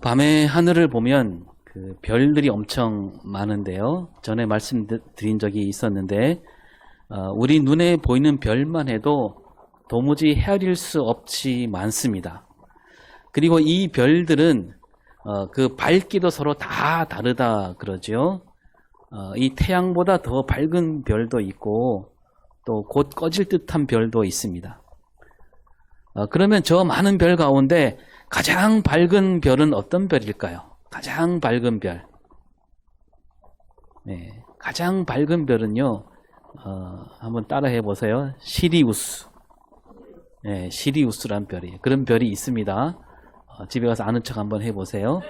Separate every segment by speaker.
Speaker 1: 밤에 하늘을 보면 그 별들이 엄청 많은데요. 전에 말씀드린 적이 있었는데, 우리 눈에 보이는 별만 해도 도무지 헤아릴 수 없이 많습니다. 그리고 이 별들은 그 밝기도 서로 다 다르다 그러죠. 이 태양보다 더 밝은 별도 있고 또 곧 꺼질 듯한 별도 있습니다. 그러면 저 많은 별 가운데 가장 밝은 별은 어떤 별일까요? 가장 밝은 별. 네, 가장 밝은 별은요. 한번 따라해 보세요. 시리우스. 네, 시리우스란 별이에요. 그런 별이 있습니다. 집에 가서 아는 척 한번 해보세요.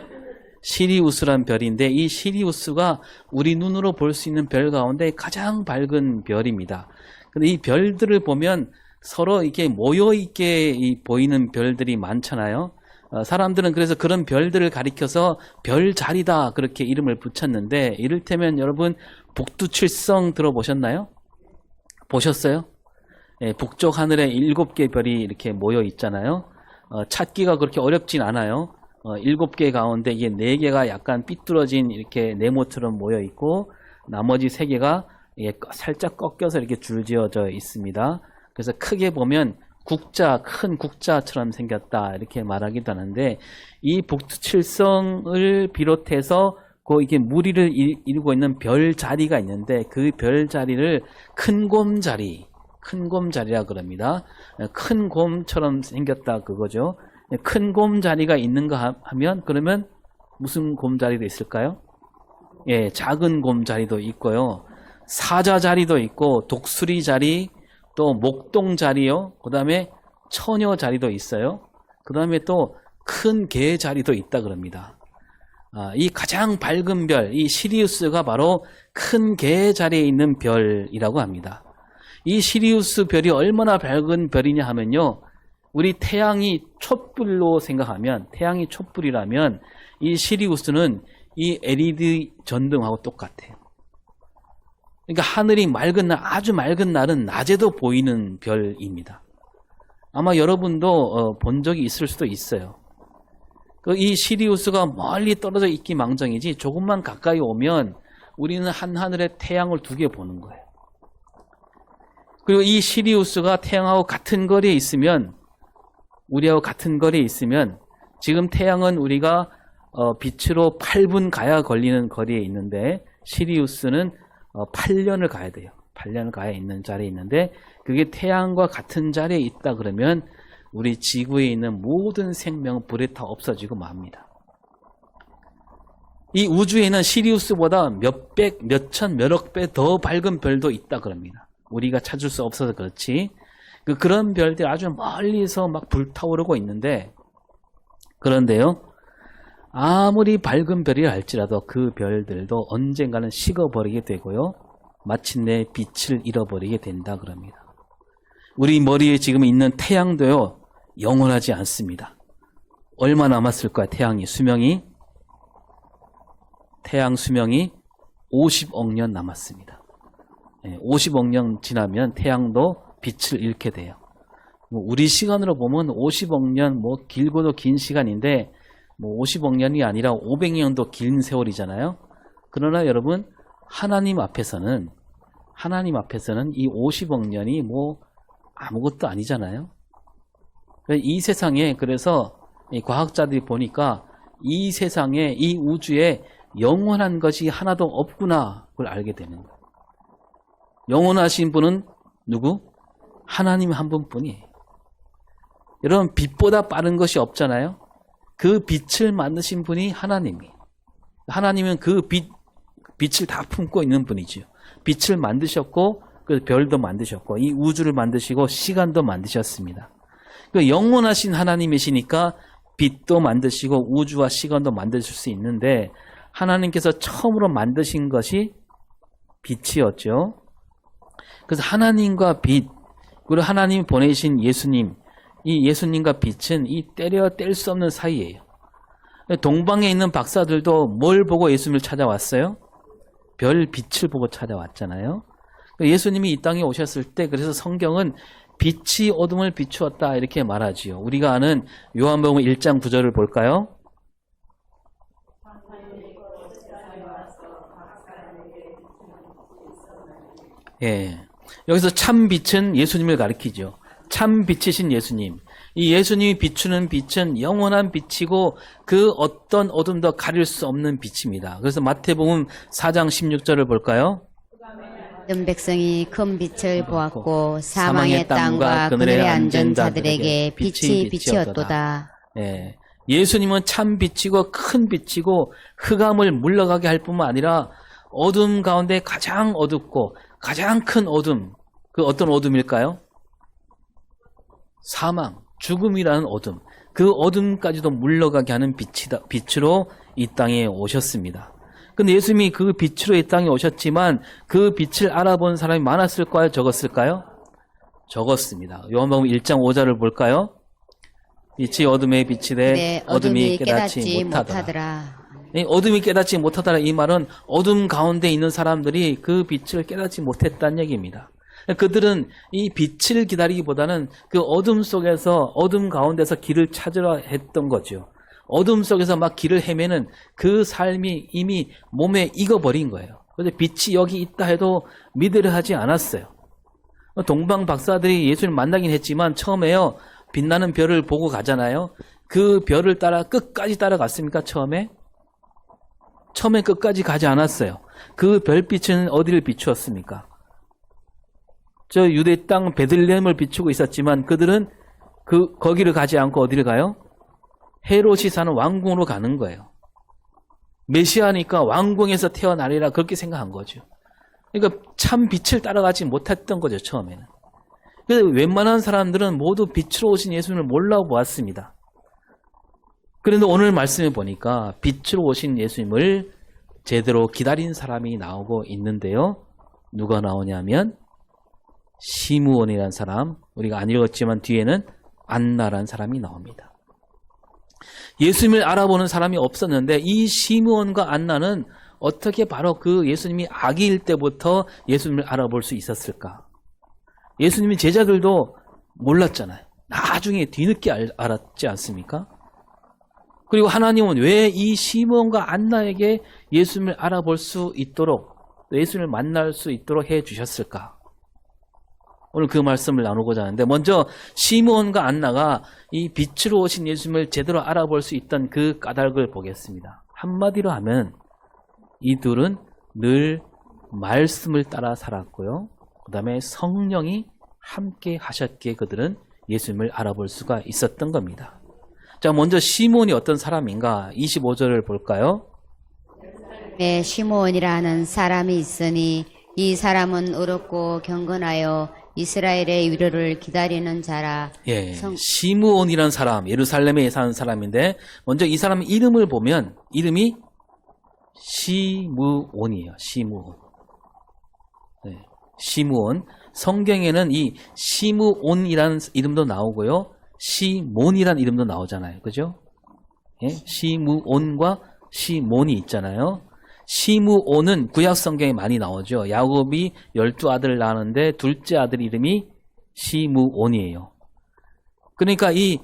Speaker 1: 시리우스란 별인데 이 시리우스가 우리 눈으로 볼 수 있는 별 가운데 가장 밝은 별입니다. 근데 이 별들을 보면 서로 이렇게 모여있게 보이는 별들이 많잖아요. 사람들은 그래서 그런 별들을 가리켜서 별자리다 그렇게 이름을 붙였는데, 이를테면 여러분 북두칠성 들어보셨나요? 보셨어요? 네, 북쪽 하늘에 7개 별이 이렇게 모여 있잖아요. 찾기가 그렇게 어렵진 않아요. 7개 가운데 이게 4개가 약간 삐뚤어진 이렇게 네모처럼 모여 있고, 나머지 3개가 살짝 꺾여서 이렇게 줄지어져 있습니다. 그래서 크게 보면 국자, 큰 국자처럼 생겼다 이렇게 말하기도 하는데, 이 북두칠성을 비롯해서 이게 무리를 이루고 있는 별자리가 있는데, 그 별자리를 큰 곰자리라 그럽니다. 큰 곰처럼 생겼다 그거죠. 큰 곰자리가 있는가 하면 그러면 무슨 곰자리도 있을까요? 예, 작은 곰자리도 있고요. 사자자리도 있고 독수리자리, 또 목동자리요. 그 다음에 처녀자리도 있어요. 그 다음에 또 큰 개자리도 있다 그럽니다. 이 가장 밝은 별, 이 시리우스가 바로 큰 개자리에 있는 별이라고 합니다. 이 시리우스 별이 얼마나 밝은 별이냐 하면요. 우리 태양이 촛불로 생각하면, 태양이 촛불이라면 이 시리우스는 이 LED 전등하고 똑같아요. 그러니까 하늘이 맑은 날, 아주 맑은 날은 낮에도 보이는 별입니다. 아마 여러분도 본 적이 있을 수도 있어요. 이 시리우스가 멀리 떨어져 있기 망정이지 조금만 가까이 오면 우리는 한 하늘에 태양을 2개 보는 거예요. 그리고 이 시리우스가 태양하고 같은 거리에 있으면, 우리하고 같은 거리에 있으면, 지금 태양은 우리가 빛으로 8분 가야 걸리는 거리에 있는데, 시리우스는 8년을 가야 돼요. 8년을 가야 있는 자리에 있는데, 그게 태양과 같은 자리에 있다 그러면 우리 지구에 있는 모든 생명은 불에 타 없어지고 맙니다. 이 우주에는 시리우스보다 몇백, 몇천, 몇억 배 더 밝은 별도 있다 그럽니다. 우리가 찾을 수 없어서 그렇지. 그런 별들이 아주 멀리서 막 불타오르고 있는데, 그런데요, 아무리 밝은 별이라 할지라도 그 별들도 언젠가는 식어버리게 되고요, 마침내 빛을 잃어버리게 된다 그럽니다. 우리 머리에 지금 있는 태양도요, 영원하지 않습니다. 얼마 남았을까요? 태양 수명이 50억 년 남았습니다. 50억 년 지나면 태양도 빛을 잃게 돼요. 우리 시간으로 보면 50억 년, 길고도 긴 시간인데, 50억 년이 아니라 500년도 긴 세월이잖아요. 그러나 여러분, 하나님 앞에서는 이 50억 년이 아무것도 아니잖아요. 이 세상에, 그래서 이 과학자들이 보니까 이 세상에, 이 우주에 영원한 것이 하나도 없구나, 그걸 알게 되는 거예요. 영원하신 분은 누구? 하나님 한 분뿐이에요. 여러분, 빛보다 빠른 것이 없잖아요. 그 빛을 만드신 분이 하나님이에요. 하나님은 그 빛을 다 품고 있는 분이죠. 빛을 만드셨고, 그 별도 만드셨고, 이 우주를 만드시고, 시간도 만드셨습니다. 그 영원하신 하나님이시니까 빛도 만드시고 우주와 시간도 만드실 수 있는데, 하나님께서 처음으로 만드신 것이 빛이었죠. 그래서 하나님과 빛, 그리고 하나님이 보내신 예수님, 이 예수님과 빛은 이 때려 뗄 수 없는 사이예요. 동방에 있는 박사들도 뭘 보고 예수님을 찾아왔어요? 별 빛을 보고 찾아왔잖아요. 예수님이 이 땅에 오셨을 때, 그래서 성경은 빛이 어둠을 비추었다 이렇게 말하지요. 우리가 아는 요한복음 1장 9절을 볼까요? 예. 여기서 참 빛은 예수님을 가리키죠. 참 빛이신 예수님. 이 예수님이 비추는 빛은 영원한 빛이고 그 어떤 어둠도 가릴 수 없는 빛입니다. 그래서 마태복음 4장 16절을 볼까요?
Speaker 2: 모든 백성이 큰 빛을 보았고 사망의 땅과 그늘에 앉은 자들에게 빛이 비치었도다.
Speaker 1: 예. 예수님은 참 빛이고 큰 빛이고 흑암을 물러가게 할 뿐만 아니라 어둠 가운데 가장 어둡고 가장 큰 어둠, 그 어떤 어둠일까요? 사망, 죽음이라는 어둠, 그 어둠까지도 물러가게 하는 빛으로 이 땅에 오셨습니다. 근데 예수님이 그 빛으로 이 땅에 오셨지만 그 빛을 알아본 사람이 많았을까요? 적었을까요? 적었습니다. 요한복음 1장 5절을 볼까요? 빛이 어둠에 비치되 어둠이 깨닫지 못하더라. 어둠이 깨닫지 못하더라, 이 말은 어둠 가운데 있는 사람들이 그 빛을 깨닫지 못했다는 얘기입니다. 그들은 이 빛을 기다리기보다는 그 어둠 속에서, 어둠 가운데서 길을 찾으려 했던 거죠. 어둠 속에서 막 길을 헤매는 그 삶이 이미 몸에 익어버린 거예요. 그래서 빛이 여기 있다 해도 믿으려 하지 않았어요. 동방 박사들이 예수를 만나긴 했지만 처음에요, 빛나는 별을 보고 가잖아요. 그 별을 따라 끝까지 따라갔습니까? 처음엔 끝까지 가지 않았어요. 그 별빛은 어디를 비추었습니까? 저 유대 땅 베들레헴을 비추고 있었지만 그들은 거기를 가지 않고 어디를 가요? 헤롯이 사는 왕궁으로 가는 거예요. 메시아니까 왕궁에서 태어나리라 그렇게 생각한 거죠. 그러니까 참 빛을 따라가지 못했던 거죠, 처음에는. 그래서 웬만한 사람들은 모두 빛으로 오신 예수님을 몰라보았습니다. 그런데 오늘 말씀에 보니까 빛으로 오신 예수님을 제대로 기다린 사람이 나오고 있는데요. 누가 나오냐면 시므온이라는 사람, 우리가 안 읽었지만 뒤에는 안나라는 사람이 나옵니다. 예수님을 알아보는 사람이 없었는데 이 시므온과 안나는 어떻게 바로 그 예수님이 아기일 때부터 예수님을 알아볼 수 있었을까? 예수님의 제자들도 몰랐잖아요. 나중에 뒤늦게 알았지 않습니까? 그리고 하나님은 왜 이 시므온과 안나에게 예수님을 알아볼 수 있도록, 예수님을 만날 수 있도록 해 주셨을까? 오늘 그 말씀을 나누고자 하는데, 먼저 시므온과 안나가 이 빛으로 오신 예수님을 제대로 알아볼 수 있던 그 까닭을 보겠습니다. 한마디로 하면 이 둘은 늘 말씀을 따라 살았고요. 그 다음에 성령이 함께 하셨기에 그들은 예수님을 알아볼 수가 있었던 겁니다. 자, 먼저 시므온이 어떤 사람인가? 25절을 볼까요?
Speaker 2: 네, 시므온이라는 사람이 있으니 이 사람은 어렵고 경건하여 이스라엘의 위로를 기다리는 자라.
Speaker 1: 예, 시므온이라는 사람, 예루살렘에 사는 사람인데 먼저 이 사람 이름을 보면 이름이 시므온이에요. 시므온. 네, 시므온. 성경에는 이 시므온이라는 이름도 나오고요. 시몬이라는 이름도 나오잖아요. 그죠? 예? 시므온과 시몬이 있잖아요. 시므온은 구약 성경에 많이 나오죠. 야곱이 12아들을 낳았는데 둘째 아들 이름이 시므온이에요. 그러니까 이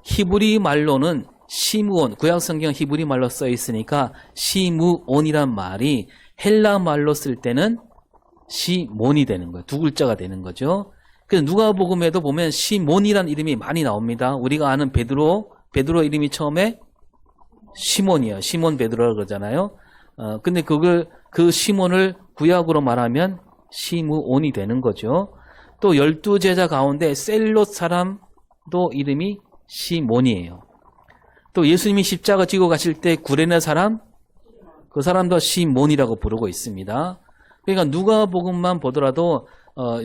Speaker 1: 히브리 말로는 시므온, 구약 성경 히브리 말로 써 있으니까 시므온이란 말이 헬라 말로 쓸 때는 시몬이 되는 거예요. 두 글자가 되는 거죠. 그래서 누가복음에도 보면 시몬이란 이름이 많이 나옵니다. 우리가 아는 베드로 이름이 처음에 시몬이에요. 시몬 베드로라고 그러잖아요. 근데 그 시몬을 구약으로 말하면 시므온이 되는 거죠. 또 12제자 가운데 셀롯 사람도 이름이 시몬이에요. 또 예수님이 십자가 지고 가실 때 구레네 사람, 그 사람도 시몬이라고 부르고 있습니다. 그러니까 누가복음만 보더라도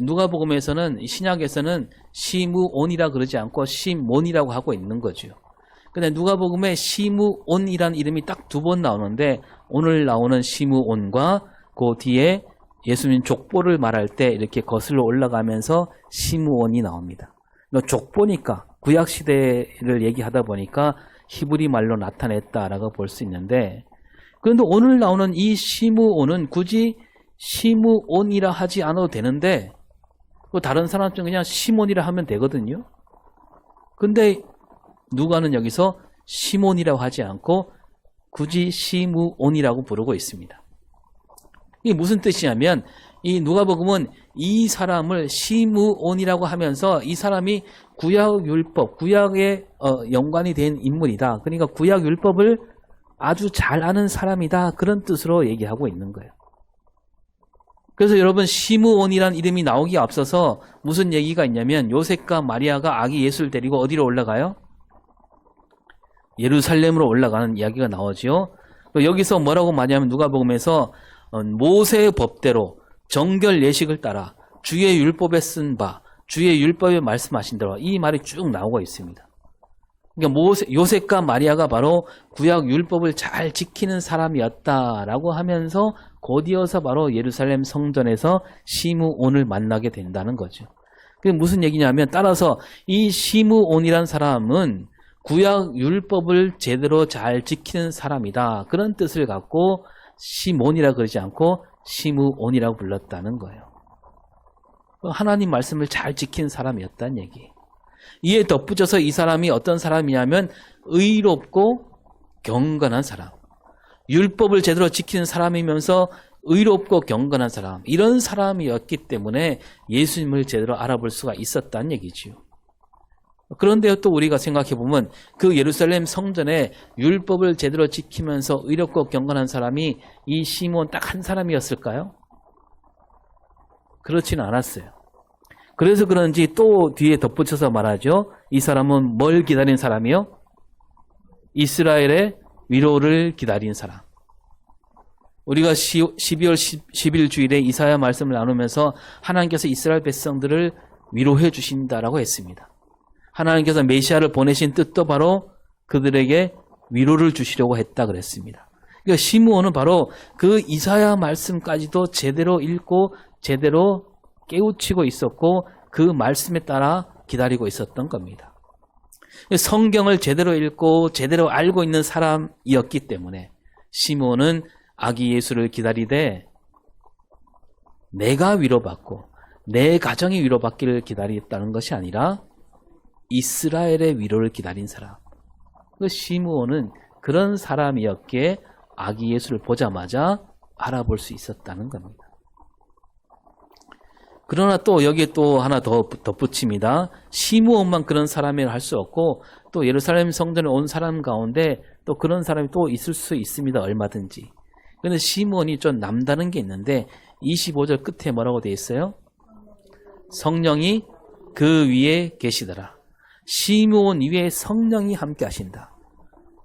Speaker 1: 누가복음에서는, 신약에서는 시므온이라 그러지 않고 시몬이라고 하고 있는 거죠. 근데 누가복음에 시므온이라는 이름이 딱 2번 나오는데 오늘 나오는 시므온과 그 뒤에 예수님 족보를 말할 때 이렇게 거슬러 올라가면서 시므온이 나옵니다. 족보니까 구약 시대를 얘기하다 보니까 히브리 말로 나타냈다라고 볼 수 있는데, 그런데 오늘 나오는 이 시므온은 굳이 시므온이라 하지 않아도 되는데 다른 사람처럼 그냥 시몬이라 하면 되거든요. 근데 누가는 여기서 시몬이라고 하지 않고 굳이 시므온이라고 부르고 있습니다. 이게 무슨 뜻이냐면 이 누가복음은 이 사람을 시므온이라고 하면서 이 사람이 구약 율법, 구약에 연관이 된 인물이다. 그러니까 구약 율법을 아주 잘 아는 사람이다. 그런 뜻으로 얘기하고 있는 거예요. 그래서 여러분 시므온이라는 이름이 나오기 앞서서 무슨 얘기가 있냐면 요셉과 마리아가 아기 예수를 데리고 어디로 올라가요? 예루살렘으로 올라가는 이야기가 나오죠. 여기서 뭐라고 말하냐면 누가복음에서 모세의 법대로 정결 예식을 따라 주의 율법에 쓴 바 주의 율법에 말씀하신 대로 이 말이 쭉 나오고 있습니다. 그러니까 요셉과 마리아가 바로 구약 율법을 잘 지키는 사람이었다라고 하면서 곧이어서 바로 예루살렘 성전에서 시므온을 만나게 된다는 거죠. 그게 무슨 얘기냐면 따라서 이 시므온이란 사람은 구약 율법을 제대로 잘 지키는 사람이다. 그런 뜻을 갖고 시몬이라 그러지 않고 시므온이라고 불렀다는 거예요. 하나님 말씀을 잘 지킨 사람이었다는 얘기예요. 이에 덧붙여서 이 사람이 어떤 사람이냐면 의롭고 경건한 사람. 율법을 제대로 지키는 사람이면서 의롭고 경건한 사람. 이런 사람이었기 때문에 예수님을 제대로 알아볼 수가 있었다는 얘기지요. 그런데 또 우리가 생각해 보면 그 예루살렘 성전에 율법을 제대로 지키면서 의롭고 경건한 사람이 이 시몬 딱 한 사람이었을까요? 그렇지는 않았어요. 그래서 그런지 또 뒤에 덧붙여서 말하죠. 이 사람은 뭘 기다린 사람이요? 이스라엘의 위로를 기다린 사람. 우리가 12월 10일 주일에 이사야 말씀을 나누면서 하나님께서 이스라엘 백성들을 위로해 주신다라고 했습니다. 하나님께서 메시아를 보내신 뜻도 바로 그들에게 위로를 주시려고 했다 그랬습니다. 그러니까 시므온은 바로 그 이사야 말씀까지도 제대로 읽고 제대로 깨우치고 있었고 그 말씀에 따라 기다리고 있었던 겁니다. 성경을 제대로 읽고 제대로 알고 있는 사람이었기 때문에 시므온은 아기 예수를 기다리되 내가 위로받고 내 가정이 위로받기를 기다렸다는 것이 아니라 이스라엘의 위로를 기다린 사람. 그 시므온은 그런 사람이었기에 아기 예수를 보자마자 알아볼 수 있었다는 겁니다. 그러나 또 여기에 또 하나 더 덧붙입니다. 시므온만 그런 사람이라 할 수 없고 또 예루살렘 성전에 온 사람 가운데 또 그런 사람이 또 있을 수 있습니다. 얼마든지. 그런데 시므온이 좀 남다른 게 있는데 25절 끝에 뭐라고 되어 있어요? 성령이 그 위에 계시더라. 시므온 위에 성령이 함께 하신다.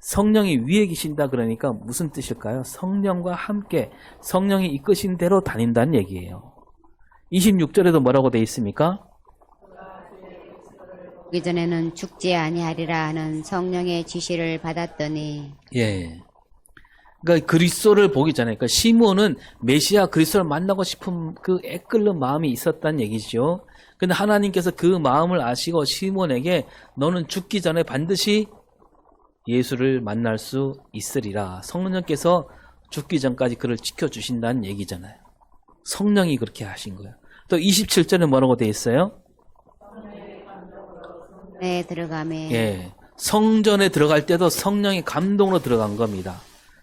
Speaker 1: 성령이 위에 계신다 그러니까 무슨 뜻일까요? 성령과 함께 성령이 이끄신 대로 다닌다는 얘기예요. 26절에도 뭐라고 되어 있습니까?
Speaker 2: 오기 전에는 죽지 아니하리라 하는 성령의 지시를 받았더니
Speaker 1: 예. 그러니까 그리스도를 보기 전에 그러니까 시므온은 메시아 그리스도를 만나고 싶은 그 애끓는 마음이 있었다는 얘기죠. 근데 하나님께서 그 마음을 아시고 시몬에게 너는 죽기 전에 반드시 예수를 만날 수 있으리라. 성령께서 죽기 전까지 그를 지켜주신다는 얘기잖아요. 성령이 그렇게 하신 거예요. 또 27절에 뭐라고 되어 있어요?
Speaker 2: 네, 들어가매.
Speaker 1: 예. 성전에 들어갈 때도 성령의 감동으로 들어간 겁니다.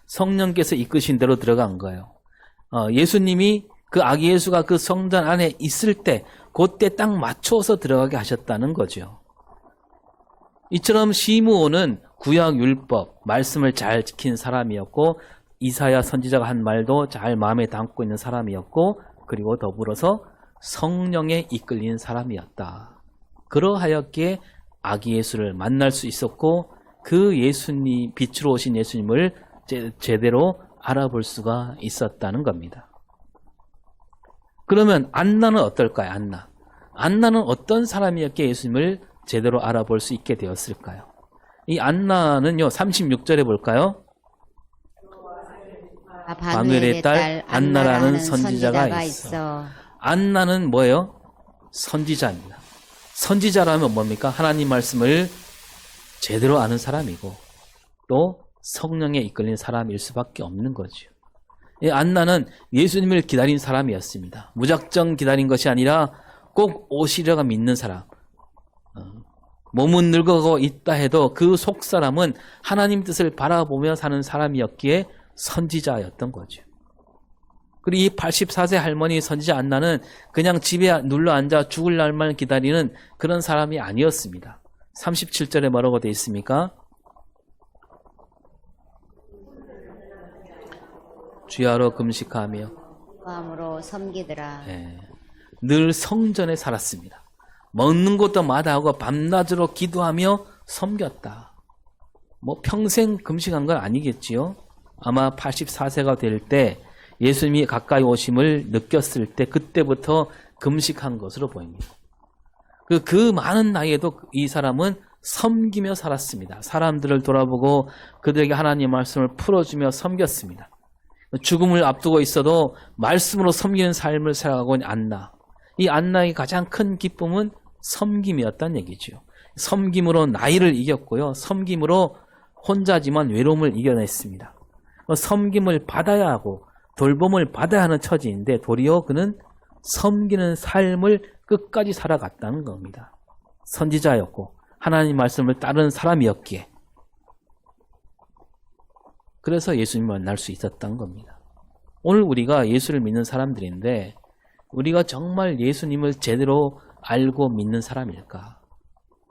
Speaker 1: 성령께서 이끄신 대로 들어간 거예요. 예수님이 그 아기 예수가 그 성전 안에 있을 때 그때 딱 맞춰서 들어가게 하셨다는 거죠. 이처럼 시므온은 구약 율법 말씀을 잘 지킨 사람이었고 이사야 선지자가 한 말도 잘 마음에 담고 있는 사람이었고 그리고 더불어서 성령에 이끌린 사람이었다. 그러하였기에 아기 예수를 만날 수 있었고 그 예수님 빛으로 오신 예수님을 제대로 알아볼 수가 있었다는 겁니다. 그러면 안나는 어떨까요? 안나는 어떤 사람이었기에 예수님을 제대로 알아볼 수 있게 되었을까요? 이 안나는요 36절에 볼까요? 바누엘의 딸 안나라는 선지자가 있어. 안나는 뭐예요? 선지자입니다. 선지자라면 뭡니까? 하나님 말씀을 제대로 아는 사람이고 또 성령에 이끌린 사람일 수밖에 없는 거죠. 이 안나는 예수님을 기다린 사람이었습니다. 무작정 기다린 것이 아니라 꼭 오시려가 믿는 사람. 몸은 늙어가고 있다 해도 그 속사람은 하나님 뜻을 바라보며 사는 사람이었기에 선지자였던 거죠. 그리고 이 84세 할머니 선지자 안나는 그냥 집에 눌러 앉아 죽을 날만 기다리는 그런 사람이 아니었습니다. 37절에 뭐라고 되어 있습니까? 주야로 금식하며
Speaker 2: 마음으로 섬기더라.
Speaker 1: 예, 늘 성전에 살았습니다. 먹는 것도 마다하고 밤낮으로 기도하며 섬겼다. 뭐 평생 금식한 건 아니겠지요. 아마 84세가 될 때 예수님이 가까이 오심을 느꼈을 때 그때부터 금식한 것으로 보입니다. 그 많은 나이에도 이 사람은 섬기며 살았습니다. 사람들을 돌아보고 그들에게 하나님의 말씀을 풀어주며 섬겼습니다. 죽음을 앞두고 있어도 말씀으로 섬기는 삶을 살아가고 있는 안나. 이 안나의 가장 큰 기쁨은 섬김이었다는 얘기죠. 섬김으로 나이를 이겼고요. 섬김으로 혼자지만 외로움을 이겨냈습니다. 섬김을 받아야 하고 돌봄을 받아야 하는 처지인데 도리어 그는 섬기는 삶을 끝까지 살아갔다는 겁니다. 선지자였고 하나님 말씀을 따르는 사람이었기에 그래서 예수님을 만날 수 있었던 겁니다. 오늘 우리가 예수를 믿는 사람들인데 우리가 정말 예수님을 제대로 알고 믿는 사람일까?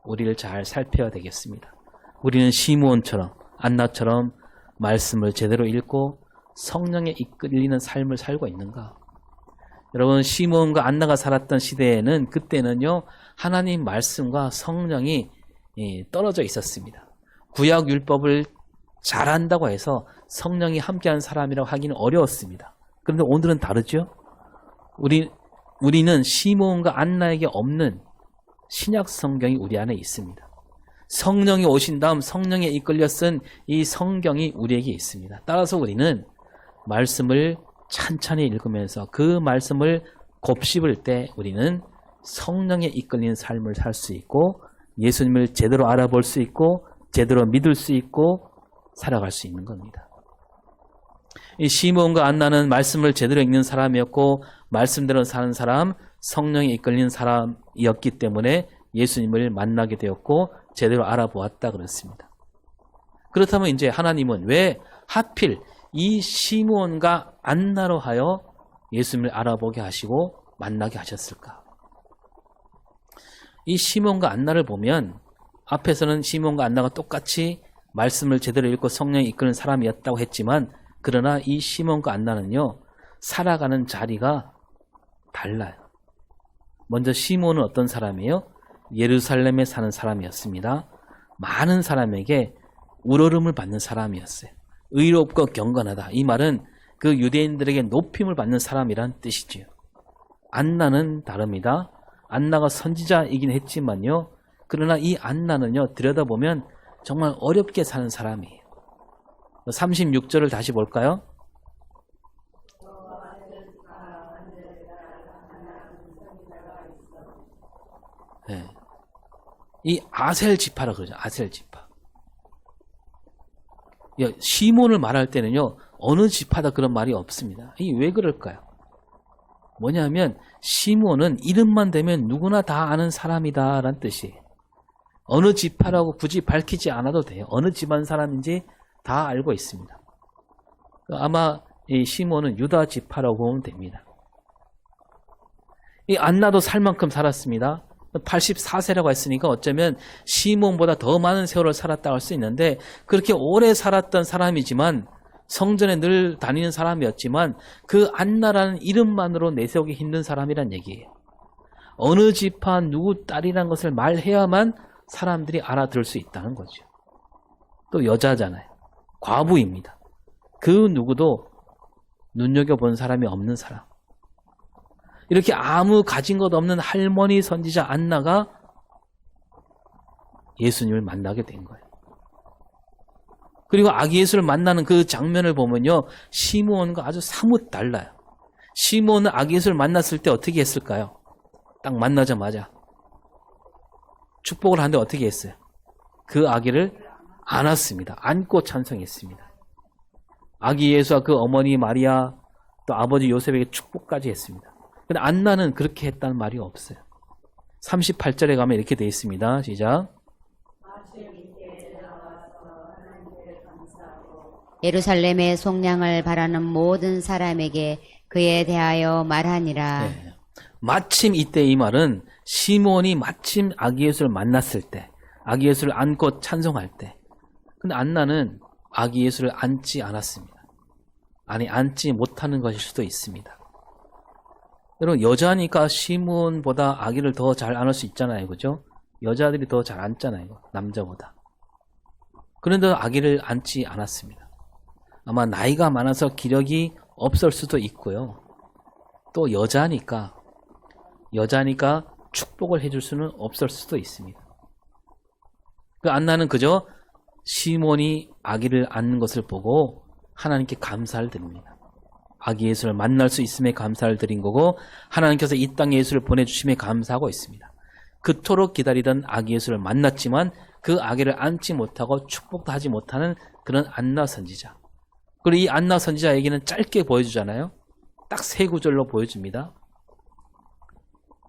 Speaker 1: 우리를 잘 살펴야 되겠습니다. 우리는 시므온처럼 안나처럼 말씀을 제대로 읽고 성령에 이끌리는 삶을 살고 있는가? 여러분 시므온과 안나가 살았던 시대에는 그때는요 하나님 말씀과 성령이 떨어져 있었습니다. 구약 율법을 잘한다고 해서 성령이 함께한 사람이라고 하기는 어려웠습니다. 그런데 오늘은 다르죠? 우리는 시므온과 안나에게 없는 신약 성경이 우리 안에 있습니다. 성령이 오신 다음 성령에 이끌려 쓴 이 성경이 우리에게 있습니다. 따라서 우리는 말씀을 찬찬히 읽으면서 그 말씀을 곱씹을 때 우리는 성령에 이끌린 삶을 살 수 있고 예수님을 제대로 알아볼 수 있고 제대로 믿을 수 있고 살아갈 수 있는 겁니다. 이 시므온과 안나는 말씀을 제대로 읽는 사람이었고 말씀대로 사는 사람, 성령에 이끌린 사람이었기 때문에 예수님을 만나게 되었고 제대로 알아보았다 그렇습니다. 그렇다면 이제 하나님은 왜 하필 이 시므온과 안나로 하여 예수님을 알아보게 하시고 만나게 하셨을까? 이 시므온과 안나를 보면 앞에서는 시므온과 안나가 똑같이 말씀을 제대로 읽고 성령이 이끄는 사람이었다고 했지만 그러나 이 시므온과 안나는요 살아가는 자리가 달라요. 먼저 시므온은 어떤 사람이에요? 예루살렘에 사는 사람이었습니다. 많은 사람에게 우러름을 받는 사람이었어요. 의롭고 경건하다. 이 말은 그 유대인들에게 높임을 받는 사람이란 뜻이지요. 안나는 다릅니다. 안나가 선지자이긴 했지만요. 그러나 이 안나는요. 들여다보면 정말 어렵게 사는 사람이에요. 36절을 다시 볼까요? 네. 이 아셀 지파라 그러죠. 아셀 지파. 시몬을 말할 때는요. 어느 지파다 그런 말이 없습니다. 이게 왜 그럴까요? 뭐냐면 시몬은 이름만 대면 누구나 다 아는 사람이다라는 뜻이에요. 어느 지파라고 굳이 밝히지 않아도 돼요. 어느 집안 사람인지 다 알고 있습니다. 아마 이 시몬은 유다 지파라고 보면 됩니다. 이 안나도 살 만큼 살았습니다. 84세라고 했으니까 어쩌면 시몬보다 더 많은 세월을 살았다고 할 수 있는데 그렇게 오래 살았던 사람이지만 성전에 늘 다니는 사람이었지만 그 안나라는 이름만으로 내세우기 힘든 사람이란 얘기예요. 어느 지파 누구 딸이라는 것을 말해야만 사람들이 알아들을 수 있다는 거죠. 또 여자잖아요. 과부입니다. 그 누구도 눈여겨본 사람이 없는 사람. 이렇게 아무 가진 것 없는 할머니 선지자 안나가 예수님을 만나게 된 거예요. 그리고 아기 예수를 만나는 그 장면을 보면요. 시므온과 아주 사뭇 달라요. 시므온은 아기 예수를 만났을 때 어떻게 했을까요? 딱 만나자마자 축복을 하는데 어떻게 했어요? 그 아기를 안았습니다. 안고 찬송했습니다. 아기 예수와 그 어머니 마리아 또 아버지 요셉에게 축복까지 했습니다. 근데 안나는 그렇게 했다는 말이 없어요. 38절에 가면 이렇게 되어 있습니다. 시작.
Speaker 2: 예루살렘의 속량을 바라는 모든 사람에게 그에 대하여 말하니라.
Speaker 1: 네. 마침 이때 이 말은 시몬이 마침 아기 예수를 만났을 때, 아기 예수를 안고 찬송할 때. 근데 안나는 아기 예수를 안지 않았습니다. 아니, 안지 못하는 것일 수도 있습니다. 여러분, 여자니까 시몬보다 아기를 더 잘 안을 수 있잖아요. 그죠? 여자들이 더 잘 안잖아요. 남자보다. 그런데 아기를 안지 않았습니다. 아마 나이가 많아서 기력이 없을 수도 있고요. 또 여자니까 축복을 해줄 수는 없을 수도 있습니다. 그 안나는 그저 시몬이 아기를 안는 것을 보고 하나님께 감사를 드립니다. 아기 예수를 만날 수 있음에 감사를 드린 거고 하나님께서 이 땅에 예수를 보내주심에 감사하고 있습니다. 그토록 기다리던 아기 예수를 만났지만 그 아기를 안지 못하고 축복도 하지 못하는 그런 안나 선지자. 그리고 이 안나 선지자에게는 짧게 보여주잖아요. 딱 3구절로 보여줍니다.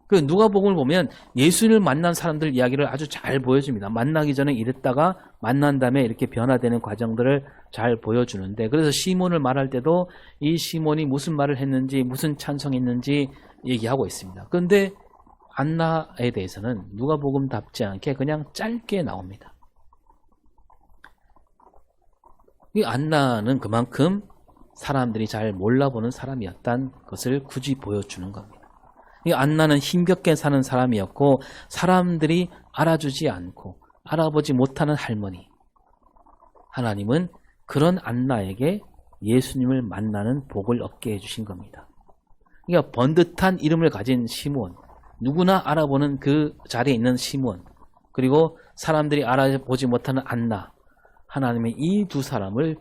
Speaker 1: 그 누가복음을 보면 예수를 만난 사람들 이야기를 아주 잘 보여줍니다. 만나기 전에 이랬다가 만난 다음에 이렇게 변화되는 과정들을 잘 보여주는데, 그래서 시몬을 말할 때도 이 시몬이 무슨 말을 했는지 무슨 찬송했는지 얘기하고 있습니다. 그런데 안나에 대해서는 누가복음답지 않게 그냥 짧게 나옵니다. 이 안나는 그만큼 사람들이 잘 몰라보는 사람이었다는 것을 굳이 보여주는 겁니다. 이 안나는 힘겹게 사는 사람이었고 사람들이 알아주지 않고 알아보지 못하는 할머니. 하나님은 그런 안나에게 예수님을 만나는 복을 얻게 해주신 겁니다. 그러니까 번듯한 이름을 가진 시몬, 누구나 알아보는 그 자리에 있는 시몬, 그리고 사람들이 알아보지 못하는 안나. 하나님의 이 두 사람을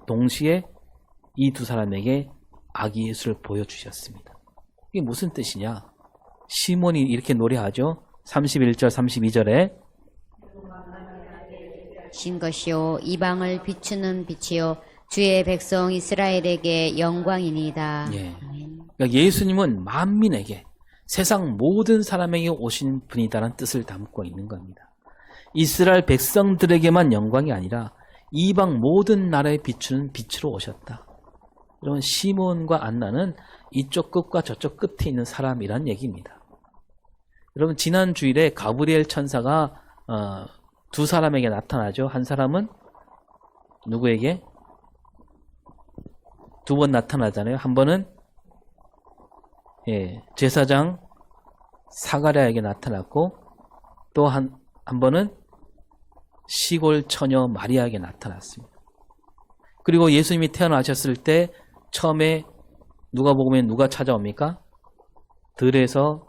Speaker 1: 동시에 이 두 사람에게 아기 예수를 보여주셨습니다. 이게 무슨 뜻이냐? 시몬이 이렇게 노래하죠. 31절 32절에
Speaker 2: 신 것이요 이방을 비추는 빛이요 주의 백성 이스라엘에게 영광이니이다.
Speaker 1: 예. 그러니까 예수님은 만민에게 세상 모든 사람에게 오신 분이다라는 뜻을 담고 있는 겁니다. 이스라엘 백성들에게만 영광이 아니라 이방 모든 나라에 비추는 빛으로 오셨다. 여러분, 시몬과 안나는 이쪽 끝과 저쪽 끝에 있는 사람이란 얘기입니다. 여러분, 지난 주일에 가브리엘 천사가 두 사람에게 나타나죠. 한 사람은 누구에게? 2번 나타나잖아요. 한 번은 제사장 사가랴에게 나타났고, 또 한 번은 시골 처녀 마리아에게 나타났습니다. 그리고 예수님이 태어나셨을 때 처음에 누가복음에 누가 찾아옵니까? 들에서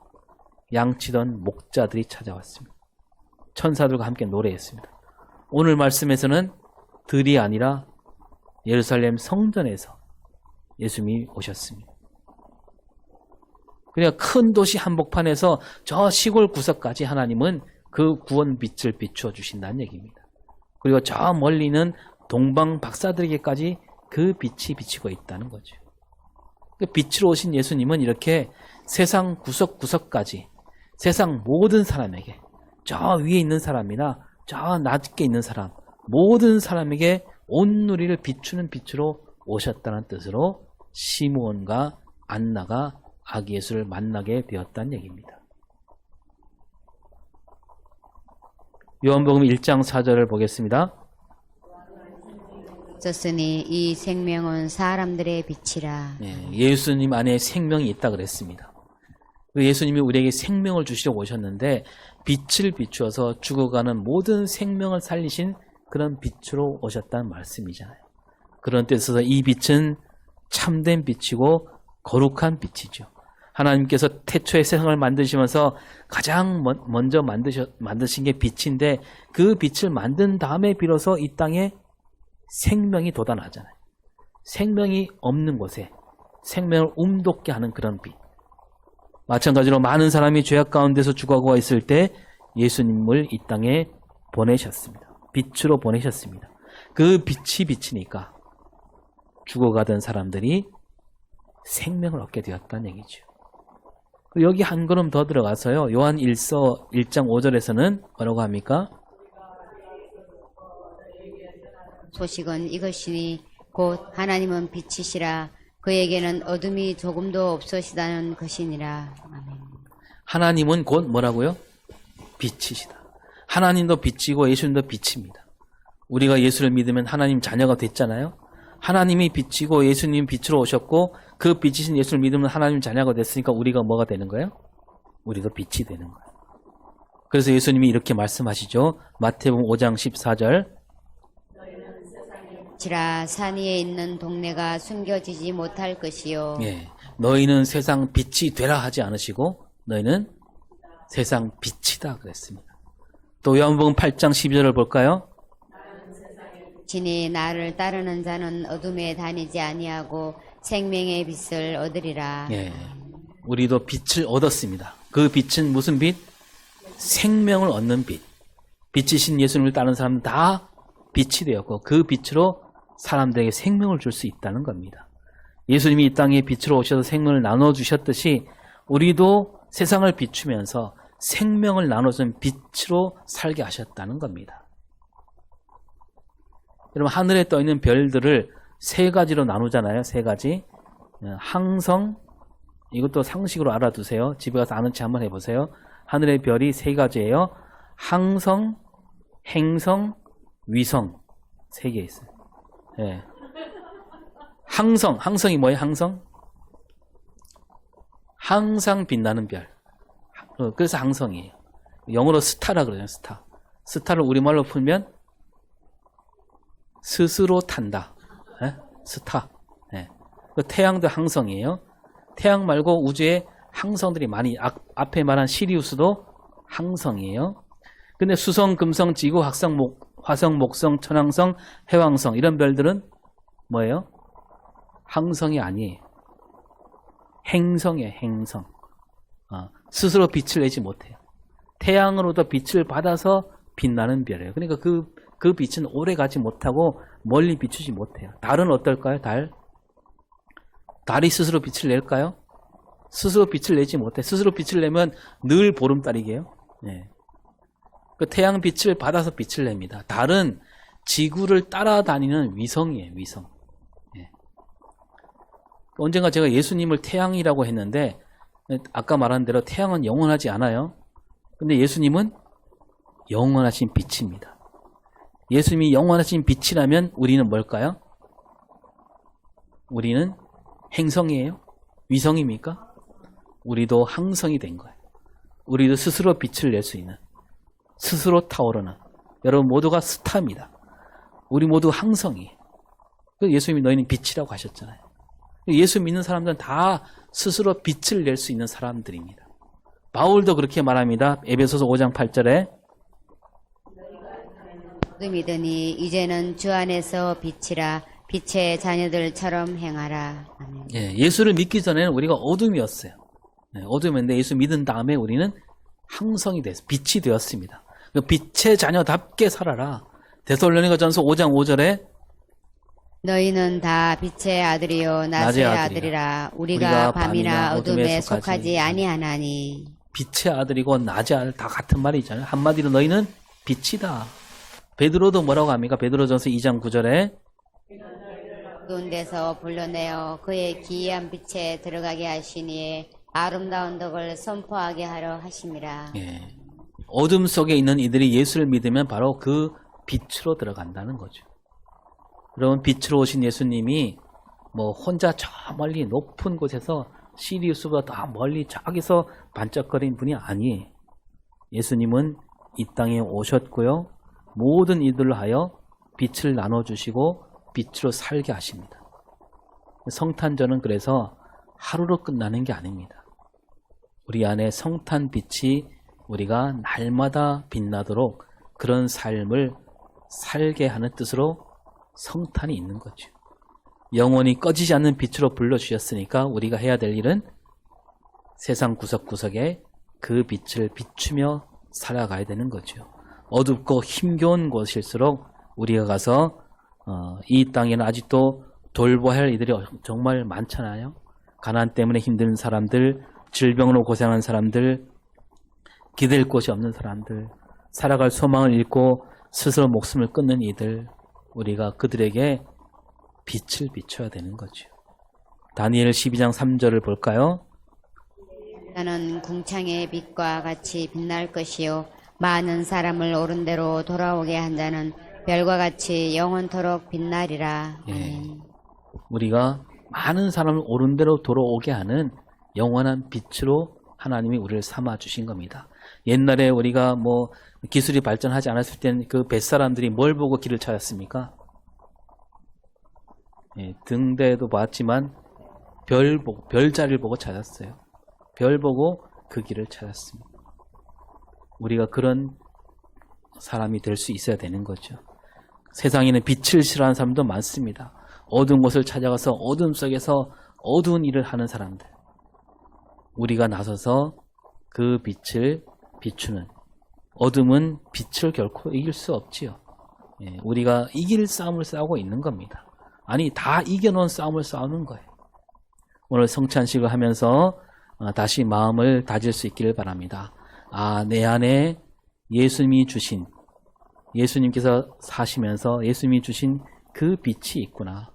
Speaker 1: 양치던 목자들이 찾아왔습니다. 천사들과 함께 노래했습니다. 오늘 말씀에서는 들이 아니라 예루살렘 성전에서 예수님이 오셨습니다. 그러니까 큰 도시 한복판에서 저 시골 구석까지 하나님은 그 구원 빛을 비추어 주신다는 얘기입니다. 그리고 저 멀리 있는 동방 박사들에게까지 그 빛이 비치고 있다는 거죠. 그 빛으로 오신 예수님은 이렇게 세상 구석구석까지 세상 모든 사람에게, 저 위에 있는 사람이나 저 낮게 있는 사람, 모든 사람에게 온누리를 비추는 빛으로 오셨다는 뜻으로 시므온과 안나가 아기 예수를 만나게 되었다는 얘기입니다. 요한복음 1장 4절을 보겠습니다.
Speaker 2: 썼으니 이 생명은 사람들의 빛이라.
Speaker 1: 예수님 안에 생명이 있다 그랬습니다. 예수님이 우리에게 생명을 주시려고 오셨는데 빛을 비추어서 죽어가는 모든 생명을 살리신 그런 빛으로 오셨다는 말씀이잖아요. 그런 뜻에서 이 빛은 참된 빛이고 거룩한 빛이죠. 하나님께서 태초에 세상을 만드시면서 가장 먼저 만드신 게 빛인데 그 빛을 만든 다음에 비로소 이 땅에 생명이 돋아나잖아요. 생명이 없는 곳에 생명을 움돋게 하는 그런 빛. 마찬가지로 많은 사람이 죄악 가운데서 죽어가고 있을 때 예수님을 이 땅에 보내셨습니다. 빛으로 보내셨습니다. 그 빛이 비치니까 죽어가던 사람들이 생명을 얻게 되었다는 얘기죠. 여기 한 걸음 더 들어가서요. 요한 1서 1장 5절에서는 뭐라고 합니까?
Speaker 2: 소식은 이것이니 곧 하나님은 빛이시라 그에게는 어둠이 조금도 없으시다는 것이니라. 아멘.
Speaker 1: 하나님은 곧 뭐라고요? 빛이시다. 하나님도 빛이고 예수님도 빛입니다. 우리가 예수를 믿으면 하나님 자녀가 됐잖아요. 하나님이 빛이고 예수님 빛으로 오셨고 그 빛이신 예수를 믿으면 하나님 자녀가 됐으니까 우리가 뭐가 되는 거예요? 우리도 빛이 되는 거예요. 그래서 예수님이 이렇게 말씀하시죠. 마태복음 5장 14절.
Speaker 2: 지라 산 위에 있는 동네가 숨겨지지 못할 것이요.
Speaker 1: 예, 너희는 세상 빛이 되라 하지 않으시고 너희는 세상 빛이다 그랬습니다. 또 요한복음 8장 12절을 볼까요?
Speaker 2: 진이 나를 따르는 자는 어둠에 다니지 아니하고 생명의 빛을 얻으리라.
Speaker 1: 예, 우리도 빛을 얻었습니다. 그 빛은 무슨 빛? 생명을 얻는 빛. 빛이신 예수님을 따르는 사람은 다 빛이 되었고 그 빛으로 사람들에게 생명을 줄 수 있다는 겁니다. 예수님이 이 땅에 빛으로 오셔서 생명을 나눠주셨듯이 우리도 세상을 비추면서 생명을 나눠주는 빛으로 살게 하셨다는 겁니다. 여러분 하늘에 떠있는 별들을 세 가지로 나누잖아요. 세 가지. 항성, 이것도 상식으로 알아두세요. 집에 가서 아는 체 한번 해보세요. 하늘의 별이 세 가지예요. 항성, 행성, 위성. 세 개 있어요. 예. 항성이 뭐예요? 항성? 항상 빛나는 별. 그래서 항성이에요. 영어로 스타라 그러죠. 스타. 스타를 우리말로 풀면 스스로 탄다. 예? 스타. 예. 태양도 항성이에요. 태양 말고 우주에 항성들이 많이 앞에 말한 시리우스도 항성이에요. 근데 수성, 금성, 지구, 화성, 목성, 천왕성, 해왕성 이런 별들은 뭐예요? 항성이 아니에요. 행성이에요. 행성. 스스로 빛을 내지 못해요. 태양으로부터 빛을 받아서 빛나는 별이에요. 그러니까 그 빛은 오래 가지 못하고 멀리 비추지 못해요. 달은 어떨까요? 달이 스스로 빛을 낼까요? 스스로 빛을 내지 못해. 스스로 빛을 내면 늘 보름달이게요. 네. 그 태양 빛을 받아서 빛을 냅니다. 달은 지구를 따라다니는 위성이에요. 위성. 네. 언젠가 제가 예수님을 태양이라고 했는데 아까 말한 대로 태양은 영원하지 않아요. 근데 예수님은 영원하신 빛입니다. 예수님이 영원하신 빛이라면 우리는 뭘까요? 우리는 행성이에요? 위성입니까? 우리도 항성이 된 거예요. 우리도 스스로 빛을 낼 수 있는, 스스로 타오르는, 여러분 모두가 스타입니다. 우리 모두 항성이에요. 예수님이 너희는 빛이라고 하셨잖아요. 예수 믿는 사람들은 다 스스로 빛을 낼 수 있는 사람들입니다. 바울도 그렇게 말합니다. 에베소서 5장 8절에
Speaker 2: 믿으니 이제는 주 안에서 빛이라 빛의 자녀들처럼 행하라. 아멘.
Speaker 1: 예, 예수를 믿기 전에는 우리가 어둠이었어요. 네, 어둠이었는데 예수 믿은 다음에 우리는 항성이 돼서 빛이 되었습니다. 빛의 자녀답게 살아라. 데살로니가전서 5장 5절에
Speaker 2: 너희는 다 빛의 아들이요 낮의 아들이라. 우리가 밤이나 어둠에 속하지 아니하나니.
Speaker 1: 빛의 아들이고 낮의 아들 다 같은 말이잖아요. 한마디로 너희는 빛이다. 베드로도 뭐라고 합니까? 베드로전서 2장 9절에
Speaker 2: 어두운 데서 불러내어 그의 기이한 빛에 들어가게 하시니 아름다운 덕을 선포하게 하려 하심이라.
Speaker 1: 예. 어둠 속에 있는 이들이 예수를 믿으면 바로 그 빛으로 들어간다는 거죠. 여러분 빛으로 오신 예수님이 뭐 혼자 저 멀리 높은 곳에서 시리우스보다 더 멀리 저기서 반짝거린 분이 아니에요. 예수님은 이 땅에 오셨고요. 모든 이들로 하여 빛을 나눠주시고 빛으로 살게 하십니다. 성탄절은 그래서 하루로 끝나는 게 아닙니다. 우리 안에 성탄 빛이 우리가 날마다 빛나도록 그런 삶을 살게 하는 뜻으로 성탄이 있는 거죠. 영원히 꺼지지 않는 빛으로 불러주셨으니까 우리가 해야 될 일은 세상 구석구석에 그 빛을 비추며 살아가야 되는 거죠. 어둡고 힘겨운 곳일수록 우리가 가서 이 땅에는 아직도 돌보아야 할 이들이 정말 많잖아요. 가난 때문에 힘든 사람들, 질병으로 고생하는 사람들, 기댈 곳이 없는 사람들, 살아갈 소망을 잃고 스스로 목숨을 끊는 이들, 우리가 그들에게 빛을 비춰야 되는 거죠. 다니엘 12장 3절을 볼까요?
Speaker 2: 나는 궁창의 빛과 같이 빛날 것이요 많은 사람을 옳은 대로 돌아오게 한 자는 별과 같이 영원토록 빛나리라.
Speaker 1: 예.
Speaker 2: 아멘.
Speaker 1: 우리가 많은 사람을 옳은 대로 돌아오게 하는 영원한 빛으로 하나님이 우리를 삼아 주신 겁니다. 옛날에 우리가 뭐 기술이 발전하지 않았을 때는 그 뱃사람들이 뭘 보고 길을 찾았습니까? 예, 등대도 봤지만 별자리를 보고 찾았어요. 별 보고 그 길을 찾았습니다. 우리가 그런 사람이 될 수 있어야 되는 거죠. 세상에는 빛을 싫어하는 사람도 많습니다. 어두운 곳을 찾아가서 어둠 속에서 어두운 일을 하는 사람들. 우리가 나서서 그 빛을 비추는, 어둠은 빛을 결코 이길 수 없지요. 예, 우리가 이길 싸움을 싸우고 있는 겁니다. 아니, 다 이겨놓은 싸움을 싸우는 거예요. 오늘 성찬식을 하면서 다시 마음을 다질 수 있기를 바랍니다. 아, 내 안에 예수님이 주신, 예수님께서 사시면서 예수님이 주신 그 빛이 있구나.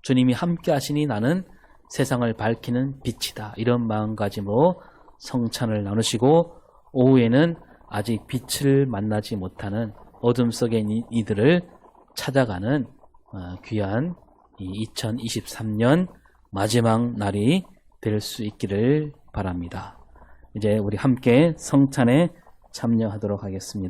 Speaker 1: 주님이 함께 하시니 나는 세상을 밝히는 빛이다. 이런 마음가짐으로 성찬을 나누시고, 오후에는 아직 빛을 만나지 못하는 어둠 속에 있는 이들을 찾아가는 귀한 2023년 마지막 날이 될 수 있기를 바랍니다. 이제 우리 함께 성찬에 참여하도록 하겠습니다.